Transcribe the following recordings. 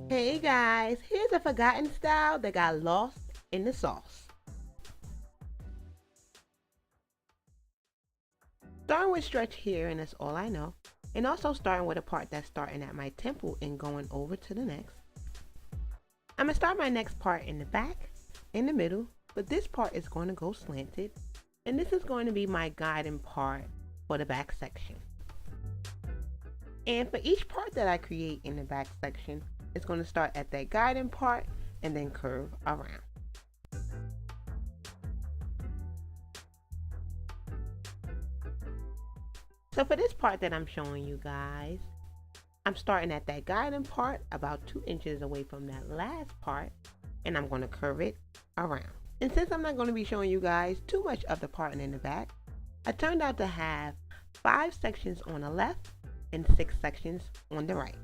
Hey guys, here's a forgotten style that got lost in the sauce. Starting with stretch here, and that's all I know. And also starting with a part that's starting at my temple and going over to the next. I'm gonna start my next part in the back, in the middle, but this part is going to go slanted. And this is going to be my guiding part for the back section. And for each part that I create in the back section, it's going to start at that guiding part and then curve around. So for this part that I'm showing you guys, I'm starting at that guiding part about 2 inches away from that last part, and I'm going to curve it around. And since I'm not going to be showing you guys too much of the part in the back, I turned out to have 5 sections on the left and 6 sections on the right.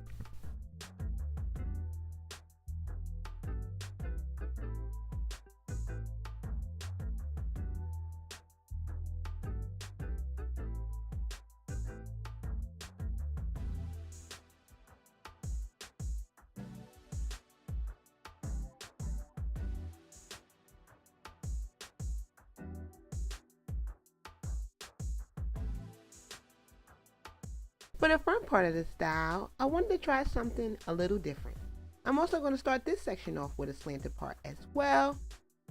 For the front part of the style, I wanted to try something a little different. I'm also going to start this section off with a slanted part as well,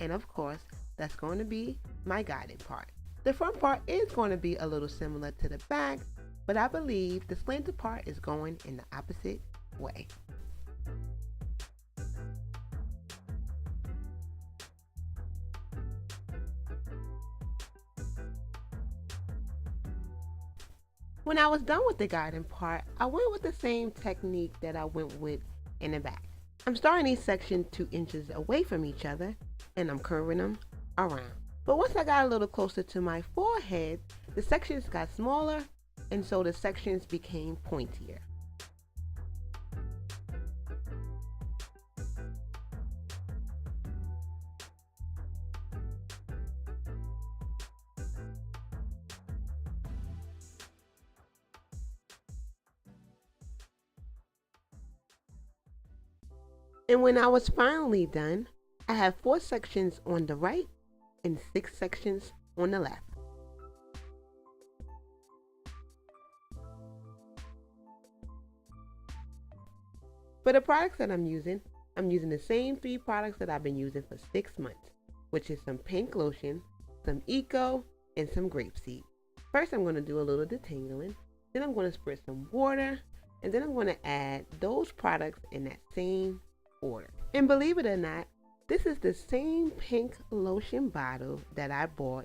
and of course, that's going to be my guided part. The front part is going to be a little similar to the back, but I believe the slanted part is going in the opposite way. When I was done with the guiding part, I went with the same technique that I went with in the back. I'm starting each section 2 inches away from each other, and I'm curving them around. But once I got a little closer to my forehead, the sections got smaller, and so the sections became pointier. And when I was finally done, I have 4 sections on the right and 6 sections on the left. For the products that I'm using the same 3 products that I've been using for 6 months, which is some pink lotion, some eco, and some grapeseed. First I'm going to do a little detangling, then I'm going to spritz some water, and then I'm going to add those products in that same order. And believe it or not, this is the same pink lotion bottle that I bought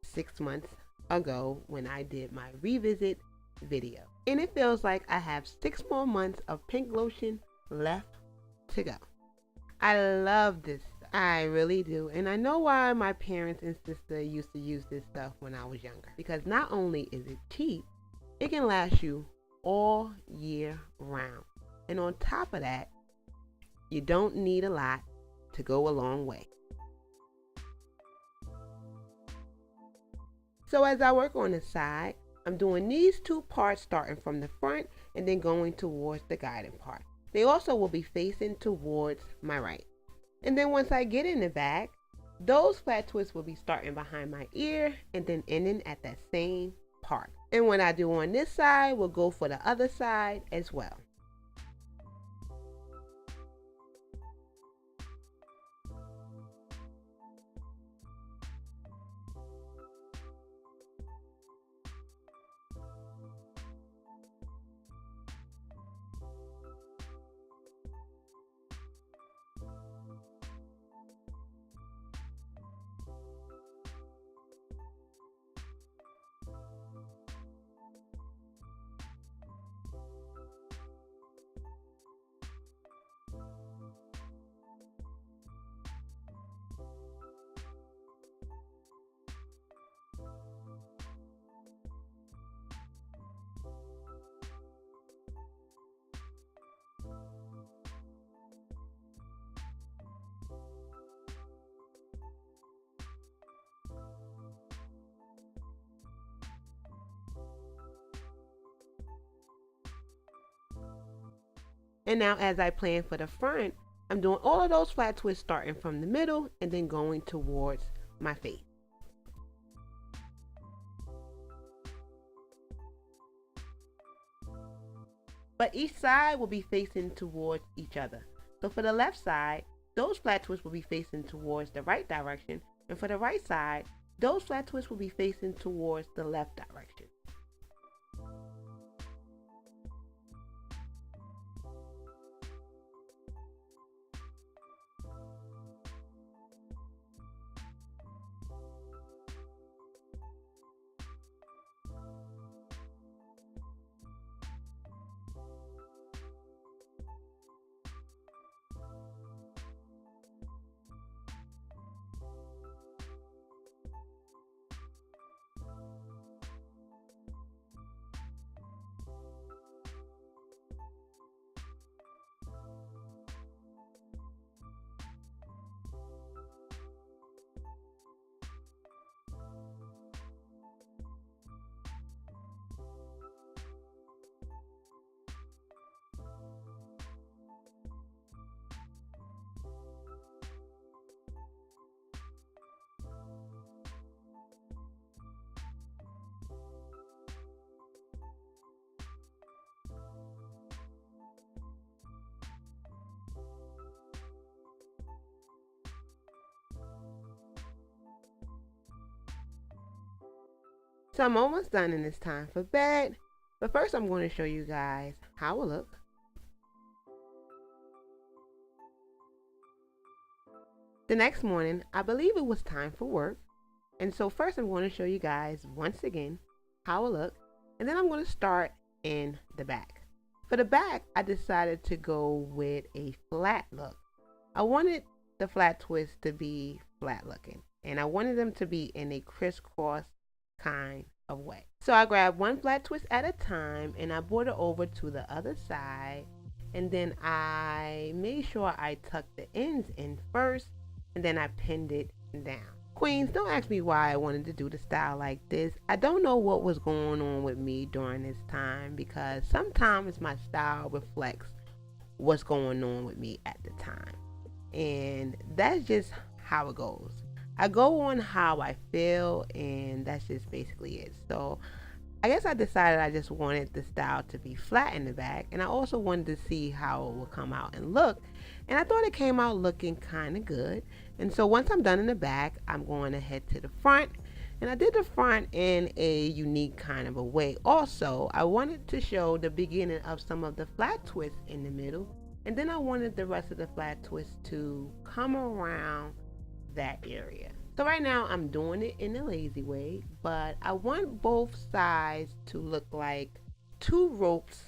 6 months ago when I did my revisit video. And it feels like I have 6 more months of pink lotion left to go. I love this stuff. I really do. And I know why my parents and sister used to use this stuff when I was younger. Because not only is it cheap, it can last you all year round. And on top of that, you don't need a lot to go a long way. So as I work on the side, I'm doing these 2 parts starting from the front and then going towards the guiding part. They also will be facing towards my right. And then once I get in the back, those flat twists will be starting behind my ear and then ending at that same part. And when I do on this side, we'll go for the other side as well. And now as I plan for the front, I'm doing all of those flat twists starting from the middle and then going towards my face. But each side will be facing towards each other. So for the left side, those flat twists will be facing towards the right direction. And for the right side, those flat twists will be facing towards the left direction. So I'm almost done and it's time for bed. But first I'm going to show you guys how it looks. The next morning, I believe it was time for work. And so first I'm going to show you guys once again how it looks. And then I'm going to start in the back. For the back, I decided to go with a flat look. I wanted the flat twists to be flat looking. And I wanted them to be in a crisscross kind of way. So I grabbed one flat twist at a time and I brought it over to the other side, and then I made sure I tucked the ends in first and then I pinned it down. Queens, don't ask me why I wanted to do the style like this. I don't know what was going on with me during this time, because sometimes my style reflects what's going on with me at the time, and that's just how it goes. I go on how I feel, and that's just basically it. So I guess I decided I just wanted the style to be flat in the back, and I also wanted to see how it would come out and look, and I thought it came out looking kind of good. And so once I'm done in the back, I'm going to head to the front, and I did the front in a unique kind of a way. Also, I wanted to show the beginning of some of the flat twists in the middle, and then I wanted the rest of the flat twists to come around that area. So right now I'm doing it in a lazy way, but I want both sides to look like two ropes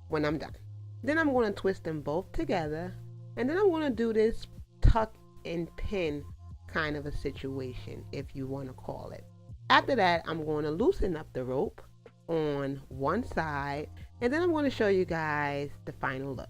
when I'm done. Then I'm going to twist them both together, and then I'm going to do this tuck and pin kind of a situation, if you want to call it. After that, I'm going to loosen up the rope on one side, and then I'm going to show you guys the final look.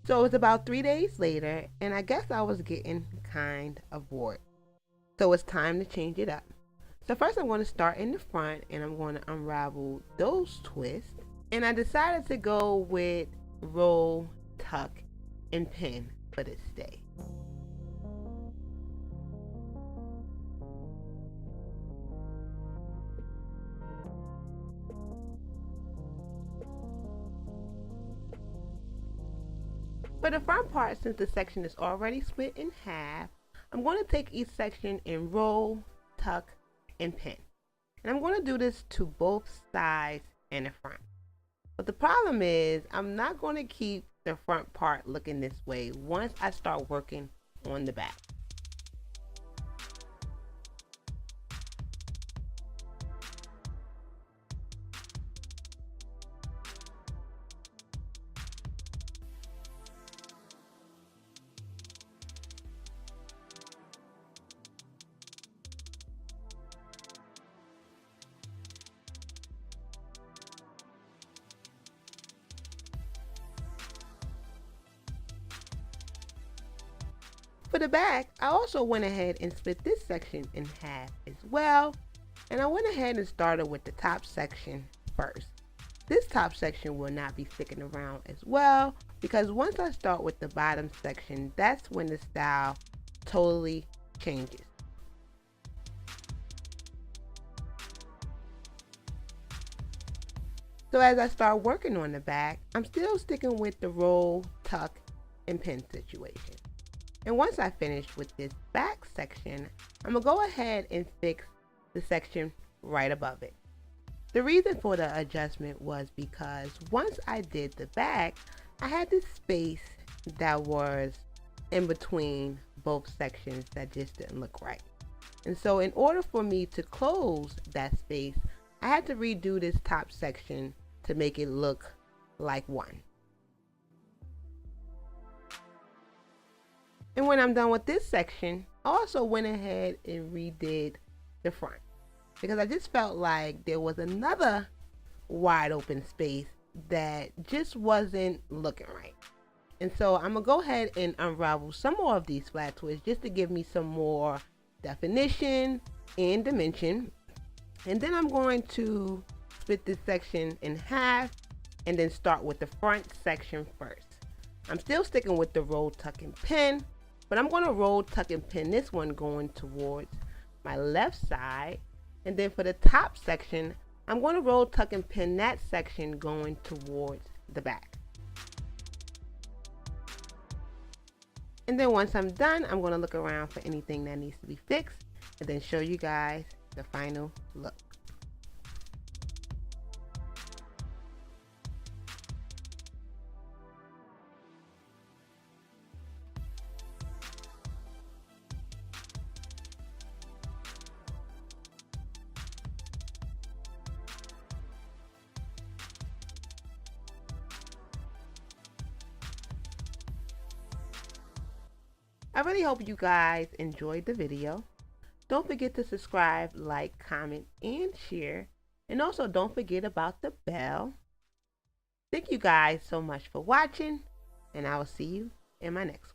So it was about 3 days later, and I guess I was getting kind of bored. So it's time to change it up. So first I'm going to start in the front, and I'm going to unravel those twists. And I decided to go with roll, tuck, and pin for this day. For the front part, since the section is already split in half, I'm going to take each section and roll, tuck, and pin. And I'm going to do this to both sides and the front. But the problem is I'm not going to keep the front part looking this way once I start working on the back. For the back, I also went ahead and split this section in half as well. And I went ahead and started with the top section first. This top section will not be sticking around as well, because once I start with the bottom section, that's when the style totally changes. So as I start working on the back, I'm still sticking with the roll, tuck, and pin situation. And once I finish with this back section, I'm going to go ahead and fix the section right above it. The reason for the adjustment was because once I did the back, I had this space that was in between both sections that just didn't look right. And so in order for me to close that space, I had to redo this top section to make it look like one. And when I'm done with this section, I also went ahead and redid the front, because I just felt like there was another wide open space that just wasn't looking right. And so I'm gonna go ahead and unravel some more of these flat twists just to give me some more definition and dimension. And then I'm going to split this section in half and then start with the front section first. I'm still sticking with the roll, tuck, and pin, but I'm going to roll, tuck, and pin this one going towards my left side. And then for the top section, I'm going to roll, tuck, and pin that section going towards the back. And then once I'm done, I'm going to look around for anything that needs to be fixed and then show you guys the final look. I really hope you guys enjoyed the video. Don't forget to subscribe, like, comment, and share. And also don't forget about the bell. Thank you guys so much for watching, and I will see you in my next one.